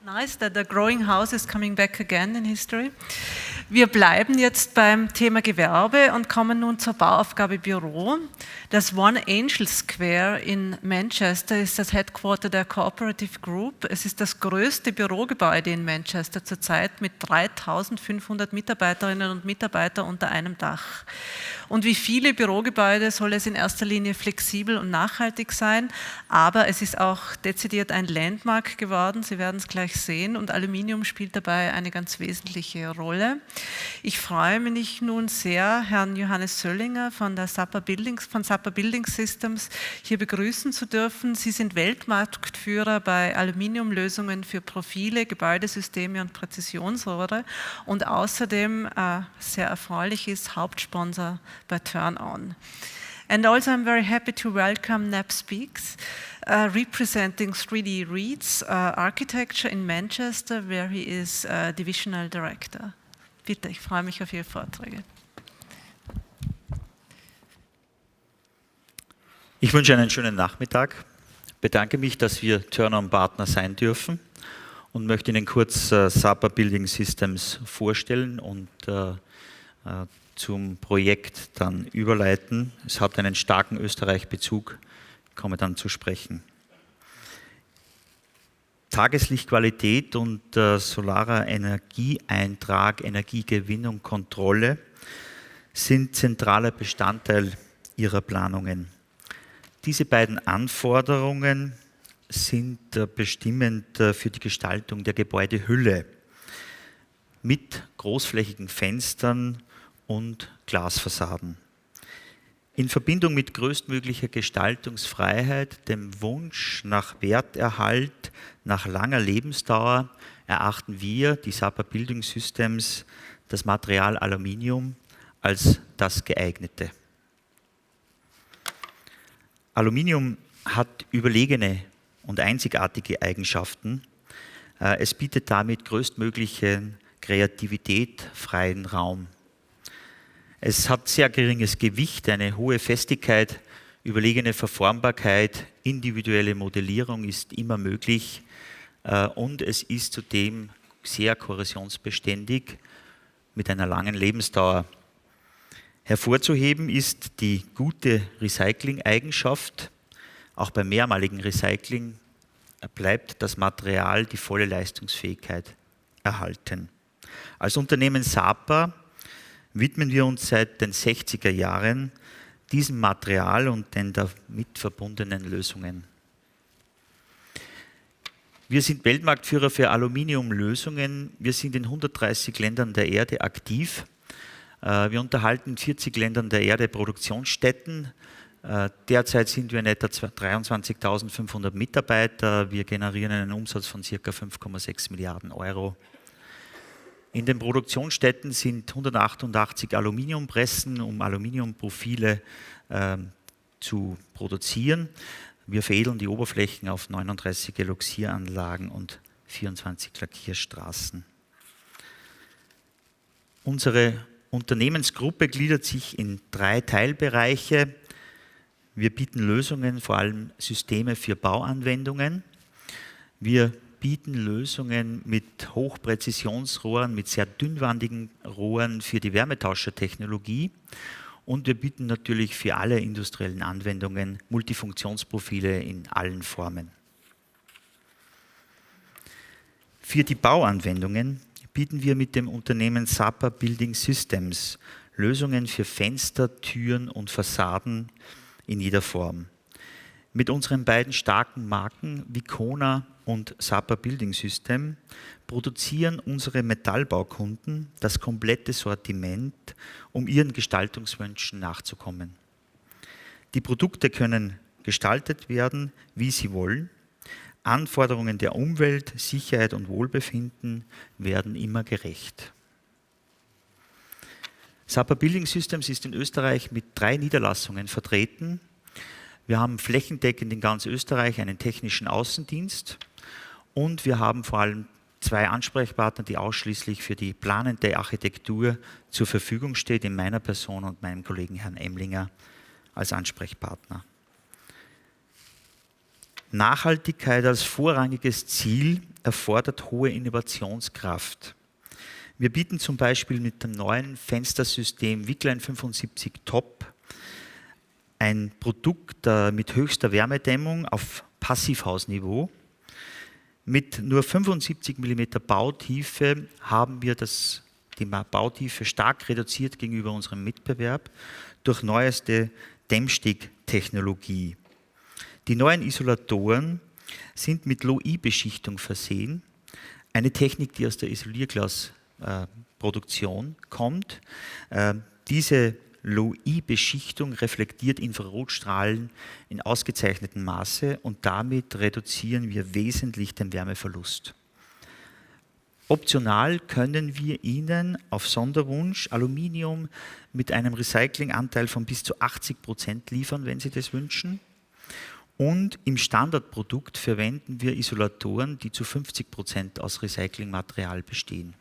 Nice that the growing house is coming back again in history. Wir bleiben jetzt beim Thema Gewerbe und kommen nun zur Bauaufgabe Büro. Das One Angel Square in Manchester ist das Headquarter der Cooperative Group. Es ist das größte Bürogebäude in Manchester zurzeit mit 3.500 Mitarbeiterinnen und Mitarbeitern unter einem Dach. Und wie viele Bürogebäude soll es in erster Linie flexibel und nachhaltig sein, aber es ist auch dezidiert ein Landmark geworden, Sie werden es gleich sehen, und Aluminium spielt dabei eine ganz wesentliche Rolle. Ich freue mich nun sehr, Herrn Johannes Söllinger von Sapa Building Systems hier begrüßen zu dürfen. Sie sind Weltmarktführer bei Aluminiumlösungen für Profile, Gebäudesysteme und Präzisionsrohre und außerdem, sehr erfreulich ist, Hauptsponsor bei Turn-On. And also I'm very happy to welcome Nab Speakes, representing 3D Reeds Architecture in Manchester, where he is Divisional Director. Bitte, ich freue mich auf Ihre Vorträge. Ich wünsche einen schönen Nachmittag, bedanke mich, dass wir Turn-On-Partner sein dürfen und möchte Ihnen kurz Sapa Building Systems vorstellen und zum Projekt dann überleiten. Es hat einen starken Österreich-Bezug, ich komme dann zu sprechen. Tageslichtqualität und solarer Energieeintrag, Energiegewinnung, Kontrolle sind zentraler Bestandteil Ihrer Planungen. Diese beiden Anforderungen sind bestimmend für die Gestaltung der Gebäudehülle mit großflächigen Fenstern und Glasfassaden. In Verbindung mit größtmöglicher Gestaltungsfreiheit, dem Wunsch nach Werterhalt, nach langer Lebensdauer, erachten wir, die Sapa Building Systems, das Material Aluminium als das geeignete. Aluminium hat überlegene und einzigartige Eigenschaften. Es bietet damit größtmögliche Kreativität, freien Raum. Es hat sehr geringes Gewicht, eine hohe Festigkeit, überlegene Verformbarkeit, individuelle Modellierung ist immer möglich und es ist zudem sehr korrosionsbeständig mit einer langen Lebensdauer. Hervorzuheben ist die gute Recycling-Eigenschaft. Auch beim mehrmaligen Recycling bleibt das Material die volle Leistungsfähigkeit erhalten. Als Unternehmen Sapa widmen wir uns seit den 60er Jahren diesem Material und den damit verbundenen Lösungen. Wir sind Weltmarktführer für Aluminiumlösungen. Wir sind in 130 Ländern der Erde aktiv. Wir unterhalten in 40 Ländern der Erde Produktionsstätten. Derzeit sind wir in etwa 23.500 Mitarbeiter. Wir generieren einen Umsatz von ca. 5,6 Milliarden Euro. In den Produktionsstätten sind 188 Aluminiumpressen, um Aluminiumprofile zu produzieren. Wir veredeln die Oberflächen auf 39 Eloxieranlagen und 24 Lackierstraßen. Unsere Unternehmensgruppe gliedert sich in 3 Teilbereiche. Wir bieten Lösungen, vor allem Systeme für Bauanwendungen. Wir bieten Lösungen mit Hochpräzisionsrohren, mit sehr dünnwandigen Rohren für die Wärmetauschertechnologie. Und wir bieten natürlich für alle industriellen Anwendungen Multifunktionsprofile in allen Formen. Für die Bauanwendungen bieten wir mit dem Unternehmen Sapa Building Systems Lösungen für Fenster, Türen und Fassaden in jeder Form. Mit unseren beiden starken Marken Wicona und Sapa Building System produzieren unsere Metallbaukunden das komplette Sortiment, um ihren Gestaltungswünschen nachzukommen. Die Produkte können gestaltet werden, wie sie wollen. Anforderungen der Umwelt, Sicherheit und Wohlbefinden werden immer gerecht. Sapa Building Systems ist in Österreich mit 3 Niederlassungen vertreten. Wir haben flächendeckend in ganz Österreich einen technischen Außendienst und wir haben vor allem 2 Ansprechpartner, die ausschließlich für die planende Architektur zur Verfügung steht, in meiner Person und meinem Kollegen Herrn Emlinger als Ansprechpartner. Nachhaltigkeit als vorrangiges Ziel erfordert hohe Innovationskraft. Wir bieten zum Beispiel mit dem neuen Fenstersystem Wicline 75 Top ein Produkt mit höchster Wärmedämmung auf Passivhausniveau. Mit nur 75 mm Bautiefe haben wir die Bautiefe stark reduziert gegenüber unserem Mitbewerb durch neueste Dämmstiegtechnologie. Die neuen Isolatoren sind mit Low-E-Beschichtung versehen, eine Technik, die aus der Isolierglasproduktion kommt. Diese Low-E-Beschichtung reflektiert Infrarotstrahlen in ausgezeichnetem Maße und damit reduzieren wir wesentlich den Wärmeverlust. Optional können wir Ihnen auf Sonderwunsch Aluminium mit einem Recyclinganteil von bis zu 80% liefern, wenn Sie das wünschen. Und im Standardprodukt verwenden wir Isolatoren, die zu 50% aus Recyclingmaterial bestehen.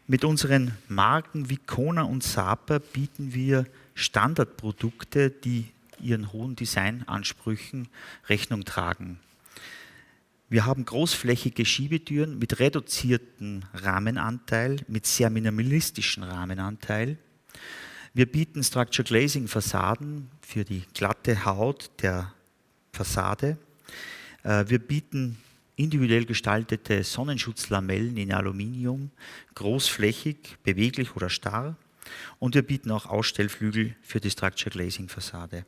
Mit unseren Marken Wicona und Sapa bieten wir Standardprodukte, die ihren hohen Designansprüchen Rechnung tragen. Wir haben großflächige Schiebetüren mit reduziertem Rahmenanteil, mit sehr minimalistischem Rahmenanteil. Wir bieten Structure Glazing Fassaden für die glatte Haut der Fassade. Wir bieten individuell gestaltete Sonnenschutzlamellen in Aluminium, großflächig, beweglich oder starr. Und wir bieten auch Ausstellflügel für die Structure Glazing Fassade.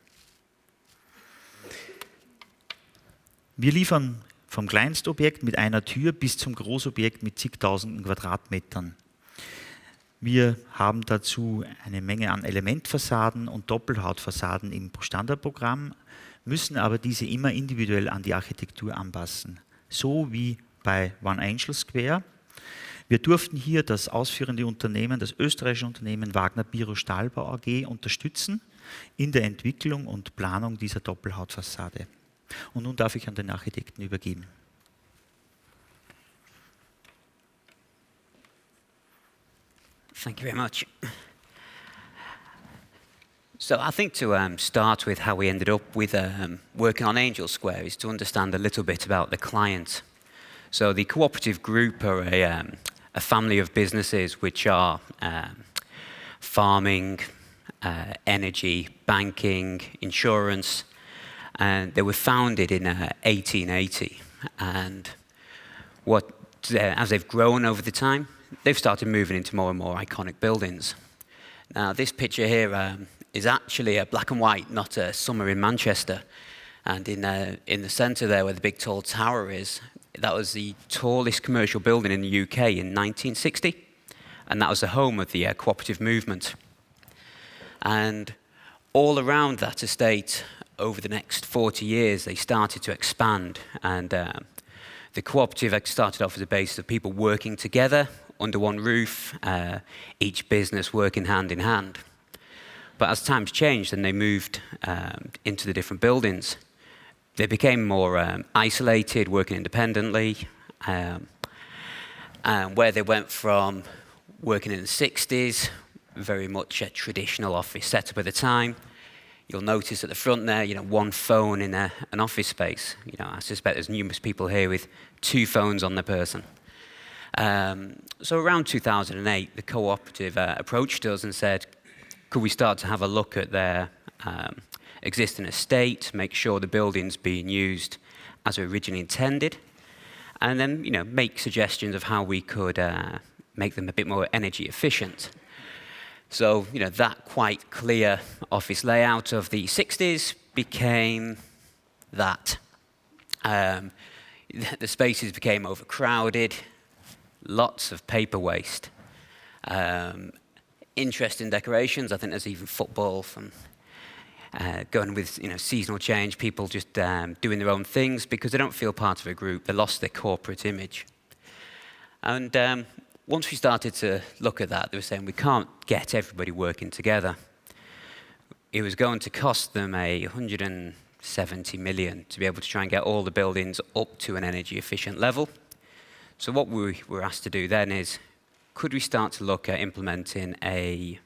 Wir liefern vom Kleinstobjekt mit einer Tür bis zum Großobjekt mit zigtausenden Quadratmetern. Wir haben dazu eine Menge an Elementfassaden und Doppelhautfassaden im Standardprogramm, müssen aber diese immer individuell an die Architektur anpassen. So wie bei One Angel Square. Wir durften hier das ausführende Unternehmen, das österreichische Unternehmen Wagner Biro Stahlbau AG unterstützen in der Entwicklung und Planung dieser Doppelhautfassade. Und nun darf ich an den Architekten übergeben. Thank you very much. So I think to start with how we ended up with working on Angel Square is to understand a little bit about the client. So the cooperative group are a family of businesses which are farming, energy, banking, insurance, and they were founded in 1880. And as they've grown over the time, they've started moving into more and more iconic buildings. Now, this picture here is actually a black and white, not a summer in Manchester. And in the centre there, where the big tall tower is, that was the tallest commercial building in the UK in 1960. And that was the home of the cooperative movement. And all around that estate, over the next 40 years, they started to expand. And the cooperative started off as a base of people working together under one roof, each business working hand in hand. But as times changed and they moved into the different buildings, they became more isolated, working independently, and where they went from working in the 60s, very much a traditional office setup at the time. You'll notice at the front there, one phone in an office space. I suspect there's numerous people here with 2 phones on their person. So around 2008, the cooperative approached us and said, could we start to have a look at their existing estate, make sure the building's being used as originally intended, and then make suggestions of how we could make them a bit more energy efficient. So that quite clear office layout of the 60s became that. The spaces became overcrowded, lots of paper waste. Interesting decorations. I think there's even football from going with seasonal change, people just doing their own things because they don't feel part of a group. They lost their corporate image. And once we started to look at that, they were saying we can't get everybody working together. It was going to cost them 170 million to be able to try and get all the buildings up to an energy efficient level. So what we were asked to do then is, could we start to look at implementing a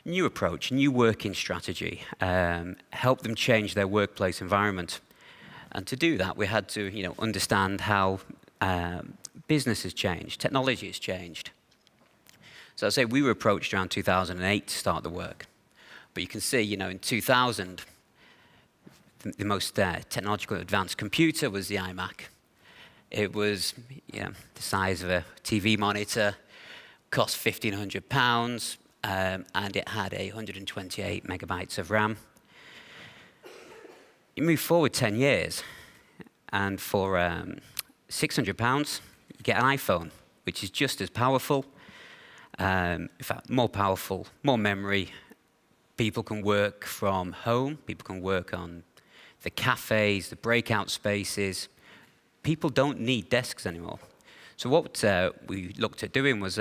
new approach, new working strategy, help them change their workplace environment. And to do that, we had to understand how business has changed, technology has changed. So I say we were approached around 2008 to start the work. But you can see, in 2000, the most technological advanced computer was the iMac. It was the size of a TV monitor, cost £1,500, and it had 128 megabytes of RAM. You move forward 10 years, and for £600, you get an iPhone, which is just as powerful, in fact, more powerful, more memory. People can work from home, people can work on the cafes, the breakout spaces. People don't need desks anymore. So what we looked at doing was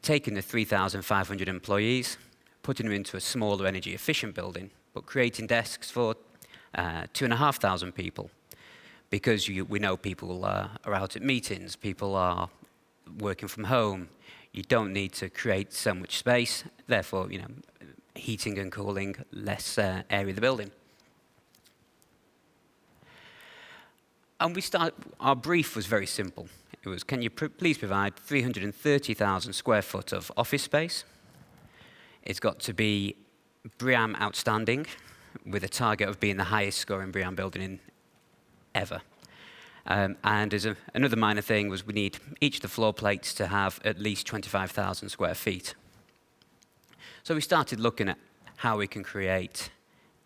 taking the 3,500 employees, putting them into a smaller energy efficient building, but creating desks for 2,500 people. Because we know people are out at meetings, people are working from home. You don't need to create so much space, therefore, heating and cooling less area of the building. And our brief was very simple. It was, can you please provide 330,000 square foot of office space? It's got to be BREEAM outstanding, with a target of being the highest scoring BREEAM building ever. And as another minor thing was we need each of the floor plates to have at least 25,000 square feet. So we started looking at how we can create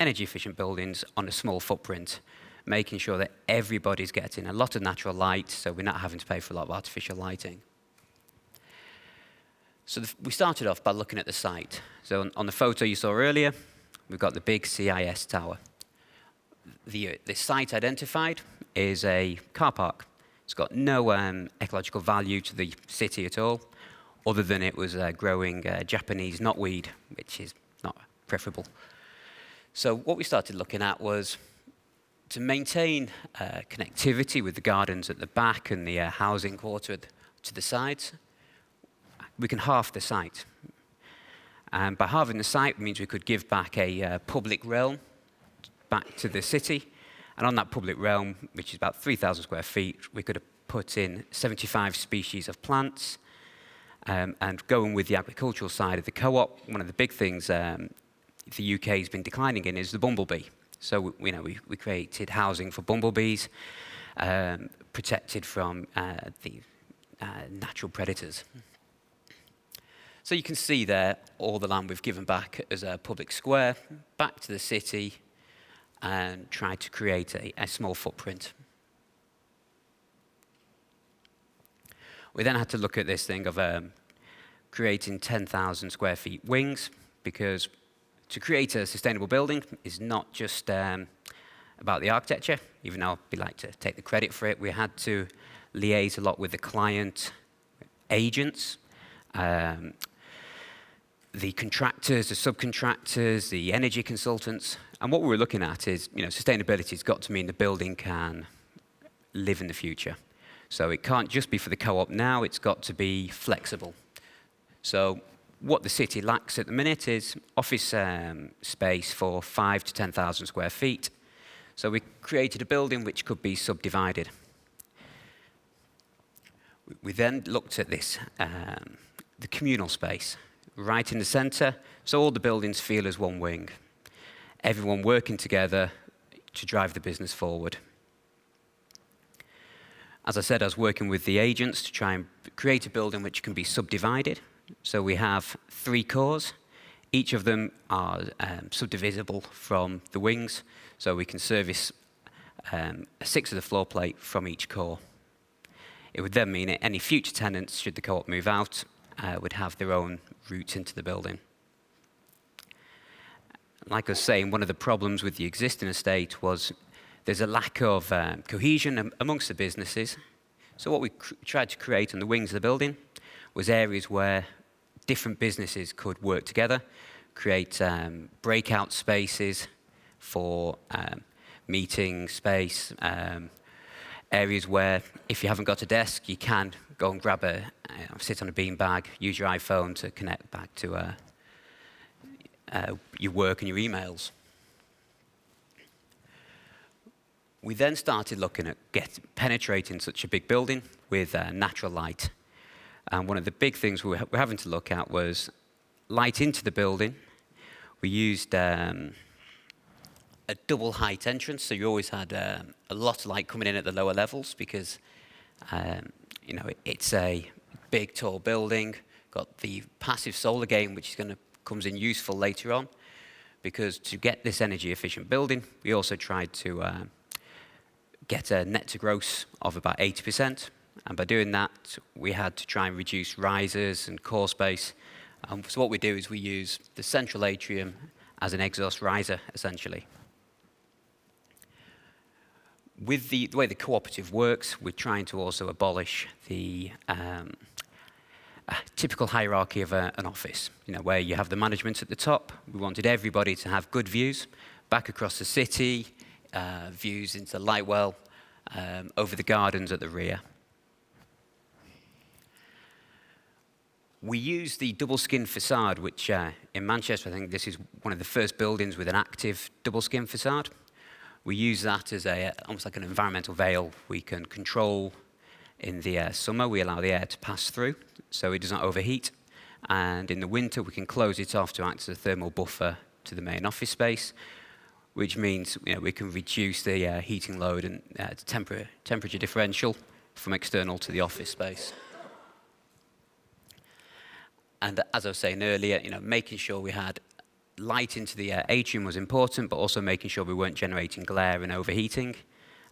energy efficient buildings on a small footprint, making sure that everybody's getting a lot of natural light, so we're not having to pay for a lot of artificial lighting. So we started off by looking at the site. So on the photo you saw earlier, we've got the big CIS tower. The site identified is a car park. It's got no ecological value to the city at all, other than it was growing Japanese knotweed, which is not preferable. So what we started looking at was to maintain connectivity with the gardens at the back and the housing quarter to the sides. We can halve the site. And by halving the site means we could give back a public realm back to the city. And on that public realm, which is about 3,000 square feet, we could have put in 75 species of plants. And going with the agricultural side of the co-op, one of the big things the UK has been declining in is the bumblebee. So we created housing for bumblebees, protected from the natural predators. So you can see there all the land we've given back as a public square, back to the city, and tried to create a small footprint. We then had to look at this thing of creating 10,000 square feet wings, because to create a sustainable building is not just about the architecture, even though I'd like to take the credit for it. We had to liaise a lot with the client agents, the contractors, the subcontractors, the energy consultants. And what we were looking at is, sustainability has got to mean the building can live in the future. So it can't just be for the co-op now, it's got to be flexible. So what the city lacks at the minute is office space for 5,000 to 10,000 square feet. So we created a building which could be subdivided. We then looked at this, the communal space, right in the center, so all the buildings feel as one wing. Everyone working together to drive the business forward. As I said, I was working with the agents to try and create a building which can be subdivided. So we have 3 cores. Each of them are subdivisible from the wings, so we can service a 1/6 of the floor plate from each core. It would then mean that any future tenants, should the co-op move out, would have their own route into the building. Like I was saying, one of the problems with the existing estate was there's a lack of cohesion amongst the businesses. So what we tried to create on the wings of the building was areas where different businesses could work together, create breakout spaces for meeting space, areas where if you haven't got a desk, you can go and grab sit on a beanbag, use your iPhone to connect back to your work and your emails. We then started looking at penetrating such a big building with natural light. And one of the big things we were having to look at was light into the building. We used a double height entrance, so you always had a lot of light coming in at the lower levels because it's a big, tall building. Got the passive solar gain, which comes in useful later on, because to get this energy efficient building, we also tried to get a net to gross of about 80%. And by doing that, we had to try and reduce risers and core space. So what we do is we use the central atrium as an exhaust riser, essentially. With the way the cooperative works, we're trying to also abolish the typical hierarchy of an office, where you have the management at the top. We wanted everybody to have good views back across the city, views into Lightwell, over the gardens at the rear. We use the double skin facade, which in Manchester, I think this is one of the first buildings with an active double skin facade. We use that as almost like an environmental veil. We can control in the summer, we allow the air to pass through so it does not overheat. And in the winter, we can close it off to act as a thermal buffer to the main office space, which means we can reduce the heating load and temperature differential from external to the office space. And as I was saying earlier, making sure we had light into the atrium was important, but also making sure we weren't generating glare and overheating.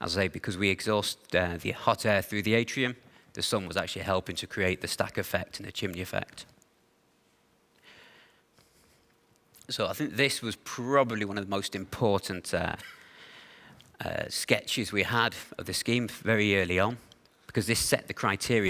As I say, because we exhaust the hot air through the atrium, the sun was actually helping to create the stack effect and the chimney effect. So I think this was probably one of the most important sketches we had of the scheme very early on, because this set the criteria